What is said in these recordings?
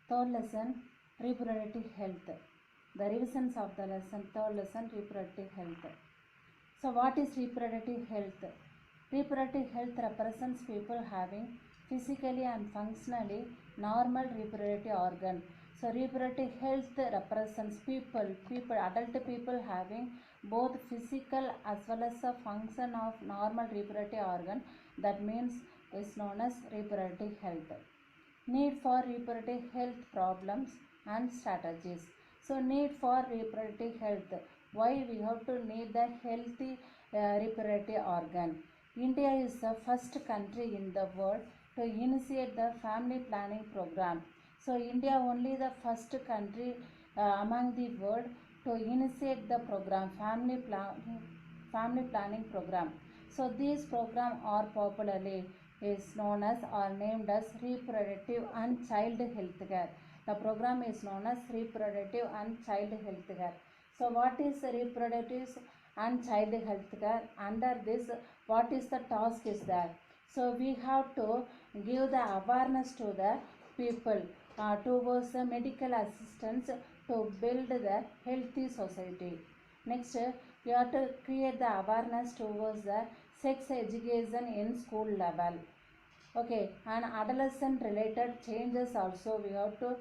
Third lesson, reproductive health. The revisions of the lesson, third lesson, reproductive health. So what is reproductive health? Reproductive health represents people having physically and functionally normal reproductive organ. So reproductive health represents adult people having both physical as well as a function of normal reproductive organ. That means is known as reproductive health. Need for reproductive health problems and strategies. So need for reproductive health. Why we have to need the healthy reproductive organ? India is the first country in the world to initiate the family planning program. So India only the first country among the world to initiate the program, family planning program. So these programs are popularly is known as or named as reproductive and child health care. The program is known as reproductive and child health care. So what is reproductive and child health care? Under this, what is the task is there? So we have to give the awareness to the people towards the medical assistance to build the healthy society. Next, we have to create the awareness towards the sex education in school level. Okay, and adolescent related changes also we have to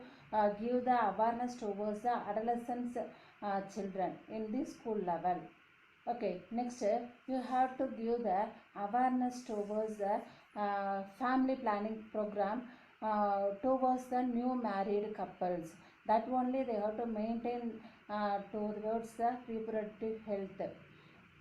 give the awareness towards the adolescent children in the school level. Okay, next you have to give the awareness towards the family planning program towards the new married couples. That only they have to maintain towards the reproductive health.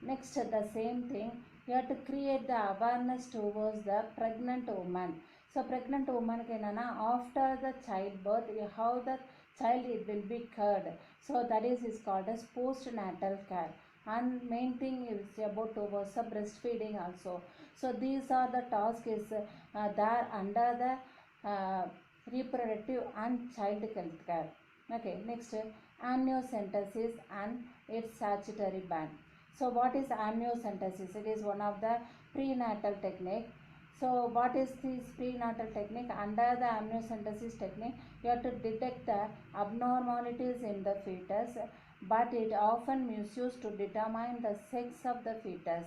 Next, the same thing, you have to create the awareness towards the pregnant woman. So pregnant woman after the childbirth, how the child it will be cared. So that is called as postnatal care. And main thing is about towards the breastfeeding also. So these are the tasks is there under the reproductive and child health care. Okay, next, amniocentesis and its statutory ban. So what is amniocentesis? It is one of the prenatal technique. So what is this prenatal technique? Under the amniocentesis technique, you have to detect the abnormalities in the fetus, but it often misused to determine the sex of the fetus.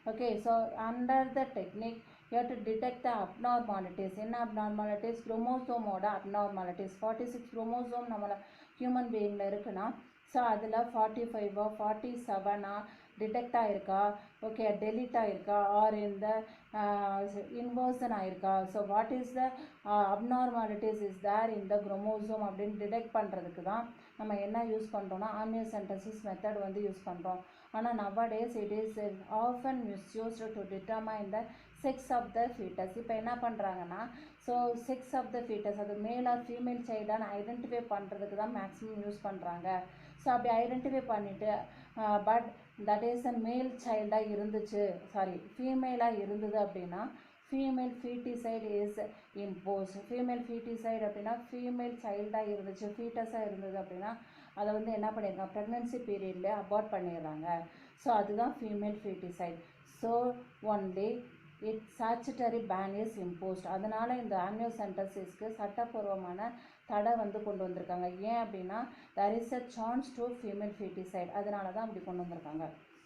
Okay, so under the technique, you have to detect the abnormalities. In abnormalities, chromosome abnormalities. 46 chromosome நம்மள human being இருக்குனா, so அதில் 45 47 detect ஆகிருக்கா, okay delete ஆகிருக்கா, or இந்த inversion ஆகிருக்கா. So what is the abnormalities is there இந்த chromosome அப்படின்னு detect பண்ணுறதுக்கு தான் நம்ம என்ன யூஸ் பண்ணுறோன்னா ஆம்னியோசென்டசிஸ் மெத்தட் வந்து யூஸ் பண்ணுறோம். ஆனால் nowadays it is often misused to determine the sex of the fetus. இப்போ என்ன பண்ணுறாங்கன்னா, so sex of the fetus அது மேல் ஆர் ஃபீமேல் சைல்டான்னு ஐடென்டிஃபை பண்ணுறதுக்கு தான் மேக்ஸிமம் யூஸ் பண்ணுறாங்க. ஸோ அப்படி ஐடென்டிஃபை பண்ணிவிட்டு but that is a male சைல்டாக இருந்துச்சு, சாரி ஃபீமேலாக இருந்தது அப்படின்னா female feticide is impose. Female feticide அப்படின்னா ஃபீமேல் சைல்டாக இருந்துச்சு, ஃபீட்டஸாக இருந்தது அப்படின்னா அதை வந்து என்ன பண்ணியிருக்காங்க, ப்ரெக்னென்சி பீரியட்லேயே அபார்ட் பண்ணிடுறாங்க. ஸோ அதுதான் female feticide. So only it statutory ban is imposed. அதனால் இந்த ஆம்னியோசென்டசிஸ்க்கு சட்டப்பூர்வமான தடை வந்து கொண்டு வந்திருக்காங்க. ஏன் அப்படின்னா there is a chance to female feticide, அதனால தான் அப்படி கொண்டு வந்திருக்காங்க.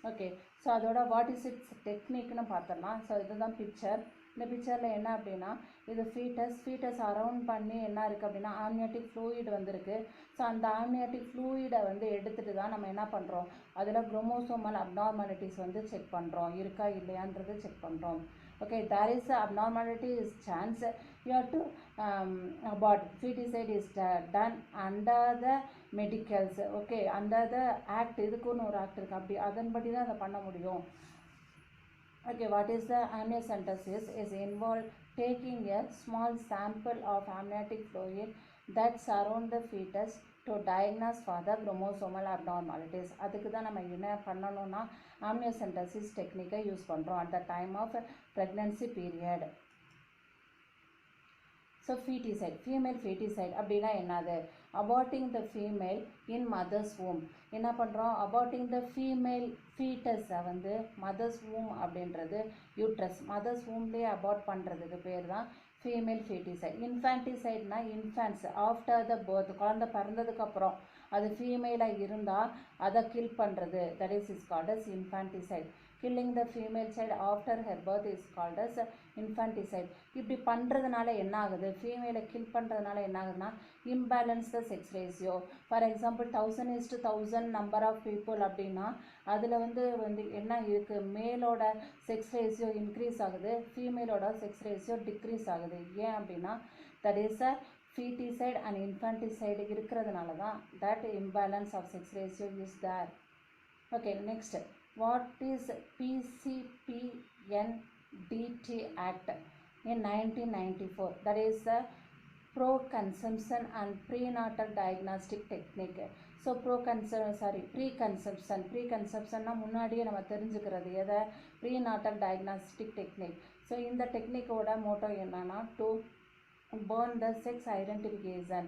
ஓகே, ஸோ அதோட வாட் இஸ் இட்ஸ் டெக்னிக்னு பார்த்துடலாம். ஸோ இதுதான் பிக்சர். இந்த பிக்சரில் என்ன அப்படின்னா இது ஃபீட்டஸ் அரவுண்ட் பண்ணி என்ன இருக்குது அப்படின்னா ஆம்னியாட்டிக் ஃப்ளூயிட் வந்துருக்கு. ஸோ அந்த ஆம்னியாட்டிக் ஃப்ளூயிடை வந்து எடுத்துகிட்டு தான் நம்ம என்ன பண்ணுறோம், அதில் குரோமோசோமல் அப்நார்மாலிட்டிஸ் வந்து செக் பண்ணுறோம், இருக்கா இல்லையான்றது செக் பண்ணுறோம். Okay, there is a abnormality is chance, you have to abort. Feticide is done under the medicals. Okay, under the act, இதுக்குன்னு ஒரு ஆக்ட் இருக்குது, அப்படி அதன்படி தான் அதை பண்ண முடியும். Okay, what is the amniocentesis is involved taking a small sample of amniotic fluid that surround the fetus to diagnose for the chromosomal abnormalities. அதுக்கு தான் நம்ம என்ன பண்ணணும்னா amniocentesis டெக்னிக்கை யூஸ் பண்ணுறோம் at the time of pregnancy period. So feticide, female feticide அப்படின்னா என்னது, aborting the female in mother's womb. என்ன பண்ணுறோம், அபார்ட்டிங் த ஃபீமேல் ஃபீட்டஸை வந்து மதர்ஸ் வூம் அப்படின்றது யூட்ரஸ், மதர்ஸ் வூம்லேயே அபார்ட் பண்ணுறதுக்கு பேர் தான் ஃபீமேல் ஃபீட்டிசைட். இன்ஃபான்டிசைட்னா இன்ஃபேன்ட்ஸ் ஆஃப்டர் த பர்த், குழந்தை பிறந்ததுக்கப்புறம் அது ஃபீமேலாக இருந்தால் அதை கில் பண்ணுறது, that is called as infanticide. Killing the female child after her birth is called as infanticide. இப்படி பண்ணுறதுனால என்ன ஆகுது, ஃபீமேலை கில் பண்ணுறதுனால என்ன ஆகுதுன்னா imbalance the sex ratio. For example 1000:1000 number of people அப்படின்னா அதில் வந்து என்ன இருக்குது, மேலோட செக்ஸ் ரேஷியோ இன்க்ரீஸ் ஆகுது, ஃபீமேலோட செக்ஸ் ரேஷியோ டிக்ரீஸ் ஆகுது. ஏன் அப்படின்னா that is a feticide and infanticide இருக்கிறதுனால தான் that imbalance of sex ratio is there. Okay, next what is PCPNDT Act in 1994? That is the pro-conception and prenatal diagnostic technique. So ப்ரீகன்செப்ஷன்னா முன்னாடியே நம்ம தெரிஞ்சுக்கிறது எதை, ப்ரீநாட்டல் டயக்னாஸ்டிக் டெக்னிக். ஸோ இந்த டெக்னிக்கோட motto என்னன்னா to burn the sex identification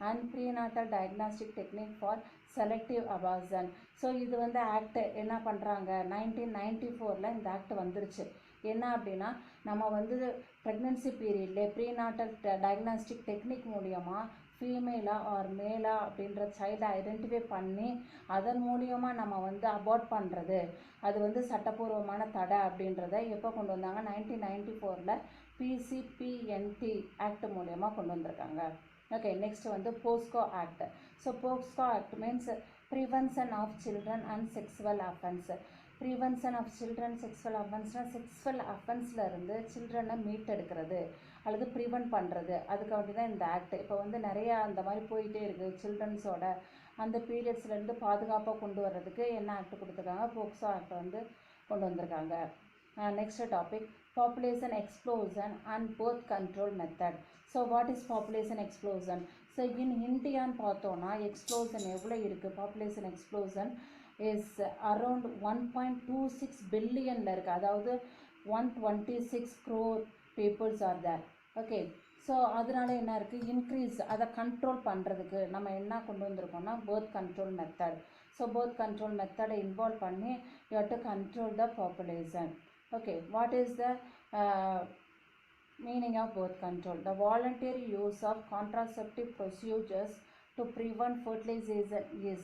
and prenatal diagnostic technique for selective abortion. So இது வந்து ஆக்ட் என்ன பண்ணுறாங்க, 1994 இந்த ஆக்ட் வந்துருச்சு. என்ன அப்படின்னா நம்ம வந்து ப்ரெக்னென்சி பீரியட்லேயே ப்ரீநாட்டல் டயக்னாஸ்டிக் டெக்னிக் மூலியமாக ஃபீமேலா ஆர் மேலா அப்படின்ற சைல்டை ஐடென்டிஃபை பண்ணி அதன் மூலியமாக நம்ம வந்து அபார்ட் பண்ணுறது, அது வந்து சட்டப்பூர்வமான தடை அப்படின்றத எப்போ கொண்டு வந்தாங்க, 1994 PCPNT ஆக்ட் மூலயமா கொண்டு வந்திருக்காங்க. ஓகே, நெக்ஸ்ட் வந்து POCSO act. So POCSO act means prevention of children and sexual offence. Prevention of children sexual அஃபென்ஸ்னால் செக்ஸுவல் அஃபென்ஸ்லேருந்து சில்ட்ரனை மீட்டெடுக்கிறது அல்லது ப்ரிவென்ட் பண்ணுறது, அதுக்காண்டி தான் இந்த ஆக்ட். இப்போ வந்து நிறையா அந்த மாதிரி போயிட்டே இருக்குது. சில்ட்ரன்ஸோட அந்த பீரியட்ஸ்லேருந்து பாதுகாப்பாக கொண்டு வர்றதுக்கு என்ன ஆக்ட் கொடுத்துருக்காங்க, போக்சோ ஆக்ட் வந்து கொண்டு வந்திருக்காங்க. Next topic population explosion and birth control method. So what is population explosion? So in இந்தியான்னு பார்த்தோன்னா எக்ஸ்ப்ளோஷன் எவ்வளோ இருக்குது, பாப்புலேஷன் எக்ஸ்ப்ளோஷன் இஸ் அரௌண்ட் 1.26 பில்லியனில் இருக்குது. அதாவது 126 crore peoples are there. Okay, so அதனால என்ன இருக்குது, இன்க்ரீஸ் அதை கண்ட்ரோல் பண்ணுறதுக்கு நம்ம என்ன கொண்டு வந்திருக்கோம்னா birth control method. So birth control மெத்தடை இன்வால்வ் பண்ணி you have to control the population. Okay, what is the meaning of birth control? The voluntary use of contraceptive procedures to prevent fertilization is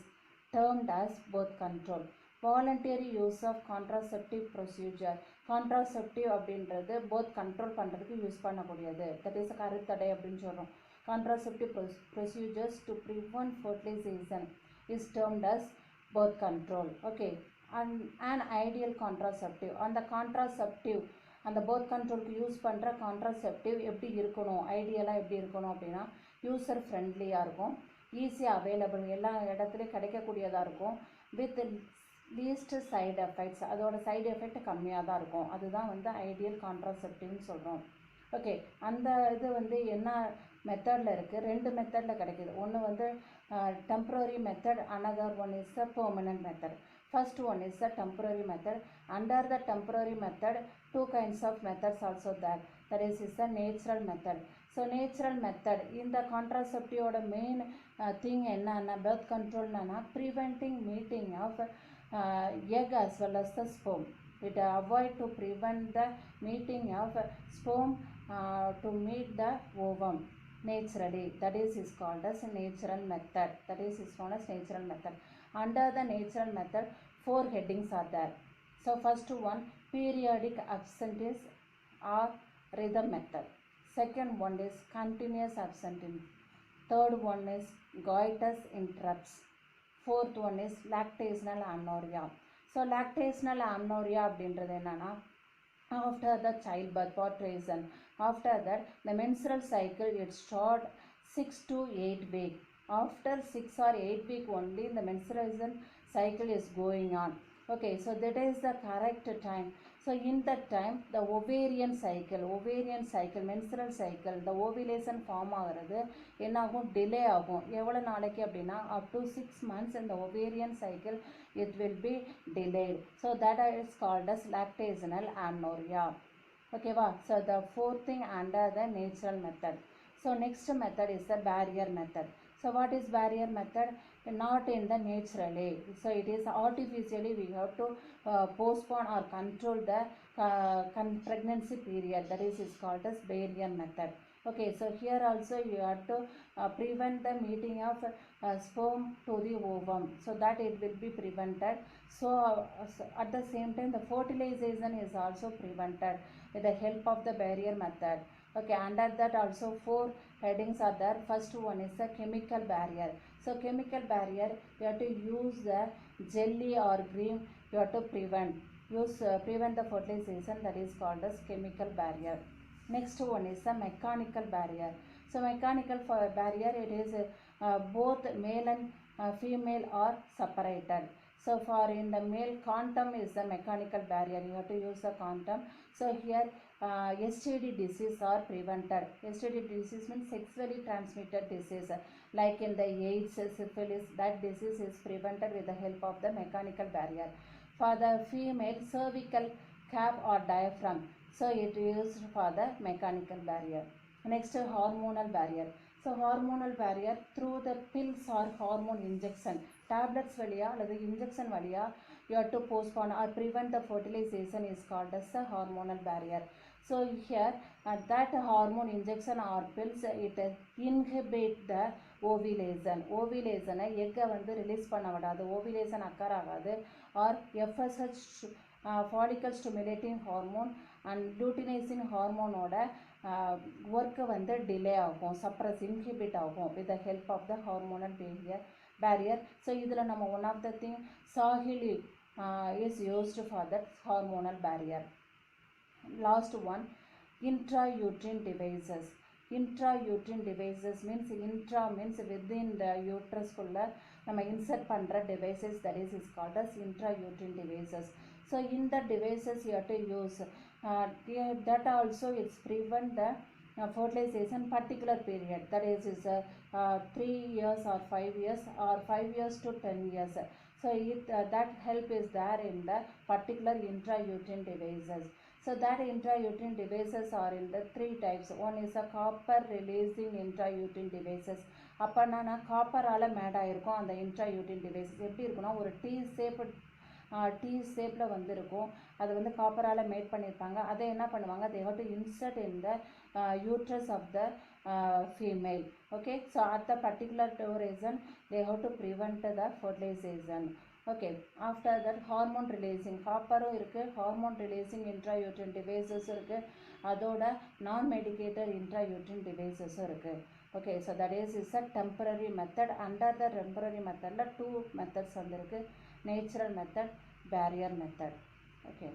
termed as birth control. Voluntary use of contraceptive procedure. Contraceptive அப்படின்றது birth control பண்ணுறதுக்கு use பண்ணக்கூடியது, that is கருத்தடை அப்படின்னு சொல்கிறோம். Contraceptive procedures to prevent fertilization is termed as birth control. Okay, an ideal contraceptive. அந்த contraceptive அந்த birth கண்ட்ரோலுக்கு use பண்ணுற கான்ட்ராசெப்டிவ் எப்படி இருக்கணும், ஐடியலாக எப்படி இருக்கணும் அப்படின்னா யூசர் ஃப்ரெண்ட்லியாக இருக்கும், ஈஸியாக அவைலபிள், எல்லா இடத்துலையும் கிடைக்கக்கூடியதாக இருக்கும், வித் லீஸ்ட் சைடு எஃபெக்ட்ஸ், அதோட சைடு எஃபெக்ட் கம்மியாக தான் இருக்கும். அதுதான் வந்து ஐடியல் கான்ட்ராசெப்டிவ்னு சொல்கிறோம். ஓகே, அந்த இது வந்து என்ன மெத்தடில் இருக்குது, 2 மெத்தடில் கிடைக்கிது. ஒன்று வந்து temporary method, another one is a permanent method. First one is the temporary method. Under the temporary method, 2 kinds of methods also there. That is the natural method. So natural method in the contraceptive oda main thing enna birth control na preventing meeting of egg as well as the sperm. It avoid to prevent the meeting of sperm to meet the ovum naturally. That is called as natural method. That is called as natural method. Under the natural method, 4 headings are there. So first one, periodic abstinence or rhythm method. Second one is continuous abstinence. Third one is coitus interrupts. Fourth one is lactational amenorrhea. So lactational amenorrhea அப்படின்றது என்னன்னா after the childbirth, what reason? After that the menstrual cycle it start 6 to 8 week. After 6 or 8 week only the menstruation cycle is going on. Okay, so that is the correct time. So in that time the ovarian cycle, menstrual cycle, the ovulation form ஆகிறது என்ன ஆகும், delay ஆகும். எவ்வளோ நாளைக்கு அப்படின்னா up to 6 months in the ovarian cycle it will be delayed. So that is called as lactational amenorrhea. Okay va? So the fourth thing under the natural method. So next method is the barrier method. So what is barrier method? Not in the naturally. So it is artificially we have to postpone or control the pregnancy period. That is called as barrier method. Okay, so here also you have to prevent the meeting of sperm to the ovum, so that it will be prevented. So at the same time, the fertilization is also prevented with the help of the barrier method. Okay, under that also 4 headings are there. First one is the chemical barrier. So chemical barrier, you have to use the jelly or cream. You have to prevent the fertilization, that is called as chemical barrier. Next one is the mechanical barrier. So mechanical barrier, it is both male and female are separated. So for in the male, condom is the mechanical barrier. You have to use the condom. So here STD disease are prevented. STD disease means sexually transmitted disease. Like in the AIDS, syphilis, that disease is prevented with the help of the mechanical barrier. For the female, cervical cap or diaphragm, so it is used for the mechanical barrier. Next, hormonal barrier. So hormonal barrier, through the pills or hormone injection, tablets valiya அல்லது injection valiya, you have to postpone or prevent the fertilization is called as the hormonal barrier. So here that hormone injection or pills, it inhibit the ovulation. Ovulation எக்கை வந்து release பண்ண விடாது, ovulation occur ஆகாது. or FSH follicle stimulating hormone and luteinizing hormone ஓட work வந்து delay ஆகும், suppress inhibit ஆகும் with the help of the hormonal barrier. So இதில் நம்ம one of the thing Sahili is used for that hormonal barrier. Last one, intrauterine devices. Intrauterine devices means intra means within the uterus குள்ள நம்ம insert பண்ணுற devices, that is called as intrauterine devices. So in the devices you have to use that also it's prevent the fertilization particular period, that is 3 years or 5 years or 5 years to 10 years. So that help is there in the particular intrauterine devices. So that intrauterine devices are in the 3 types. One is a copper releasing intrauterine devices. அப்போ என்னன்னா காப்பரால் mat ஆகிருக்கும் அந்த intrauterine devices. எப்படி இருக்குன்னா ஒரு tea ஷேப்பில் வந்து இருக்கும், அது வந்து காப்பரால் மேட் பண்ணியிருப்பாங்க. அதை என்ன பண்ணுவாங்க, they have to insert in the uterus of the female. Okay, so at the particular duration they have to prevent the fertilization. Okay, after that hormone releasing, காப்பரும் இருக்குது, hormone releasing intrauterine devices இருக்குது, அதோட non medicated intrauterine devices இருக்குது. Okay, so that is a temporary method. Under the temporary method 2 methods வந்திருக்கு, natural method, barrier method. Okay.